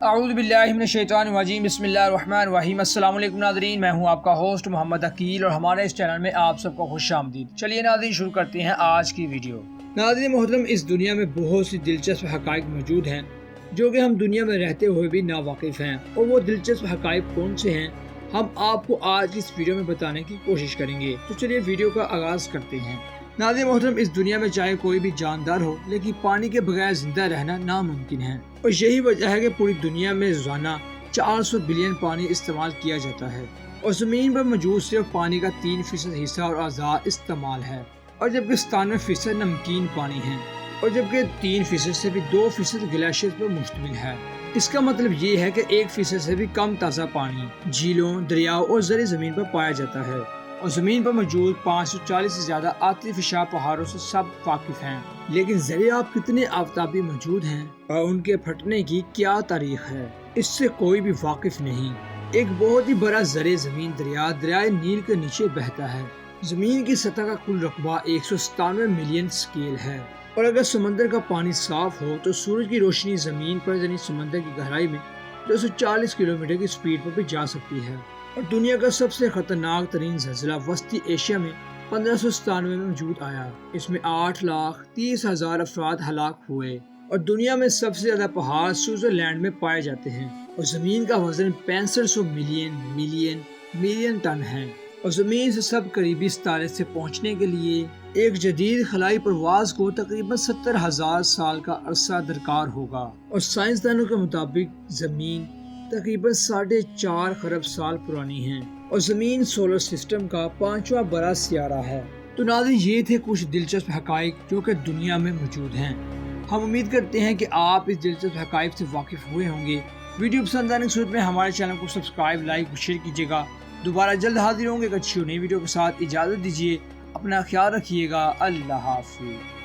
اعوذ باللہ من الشیطان الرجیم بسم اللہ الرحمن الرحیم۔ السلام علیکم ناظرین، میں ہوں آپ کا ہوسٹ محمد عقیل اور ہمارے اس چینل میں آپ سب کو خوش آمدید۔ چلیے ناظرین شروع کرتے ہیں آج کی ویڈیو۔ ناظرین محترم، اس دنیا میں بہت سی دلچسپ حقائق موجود ہیں جو کہ ہم دنیا میں رہتے ہوئے بھی ناواقف ہیں، اور وہ دلچسپ حقائق کون سے ہیں ہم آپ کو آج اس ویڈیو میں بتانے کی کوشش کریں گے۔ تو چلیے ویڈیو کا آغاز کرتے ہیں۔ ناظرین محترم، اس دنیا میں چاہے کوئی بھی جاندار ہو لیکن پانی کے بغیر زندہ رہنا ناممکن ہے، اور یہی وجہ ہے کہ پوری دنیا میں روزانہ 400 بلین پانی استعمال کیا جاتا ہے، اور زمین پر موجود صرف پانی کا 3% حصہ اور اعضاء استعمال ہے، اور جبکہ 97% نمکین پانی ہے، اور جبکہ 3% سے بھی 2% گلیشیئر پر مشتمل ہے۔ اس کا مطلب یہ ہے کہ 1% سے بھی کم تازہ پانی جھیلوں، دریاؤں اور زیر زمین پر پایا جاتا ہے، اور زمین پر موجود 540 سے زیادہ آتش فشاں پہاڑوں سے سب واقف ہیں، لیکن زریاب کتنے آفتابی موجود ہیں اور ان کے پھٹنے کی کیا تاریخ ہے، اس سے کوئی بھی واقف نہیں۔ ایک بہت ہی بڑا زیر زمین دریا دریائے نیل کے نیچے بہتا ہے۔ زمین کی سطح کا کل رقبہ 197 ملین سکیل ہے، اور اگر سمندر کا پانی صاف ہو تو سورج کی روشنی زمین پر یعنی سمندر کی گہرائی میں 240 کلومیٹر کی سپیڈ پر بھی جا سکتی ہے، اور دنیا کا سب سے خطرناک ترین زلزلہ وسطی ایشیا میں 1597 میں وجود آیا۔ اس میں 8,30,000 افراد ہلاک ہوئے، اور دنیا میں سب سے زیادہ پہاڑ سوئٹزرلینڈ میں پائے جاتے ہیں، اور زمین کا وزن 6500 ملین ٹن ہے، اور زمین سے سب قریبی ستارے سے پہنچنے کے لیے ایک جدید خلائی پرواز کو تقریباً 70,000 سال کا عرصہ درکار ہوگا، اور سائنسدانوں کے مطابق زمین تقریباً 4.5 خرب سال پرانی ہے، اور زمین سولر سسٹم کا 5واں بڑا سیارہ ہے۔ تو ناظرین، یہ تھے کچھ دلچسپ حقائق جو کہ دنیا میں موجود ہیں۔ ہم امید کرتے ہیں کہ آپ اس دلچسپ حقائق سے واقف ہوئے ہوں گے۔ ویڈیو پسند آنے کی صورت میں ہمارے چینل کو سبسکرائب، لائک اور شیئر کیجیے گا۔ دوبارہ جلد حاضر ہوں گے ایک اچھی اور نئی ویڈیو کے ساتھ۔ اجازت دیجیے، اپنا خیال رکھیے گا۔ اللہ حافظ۔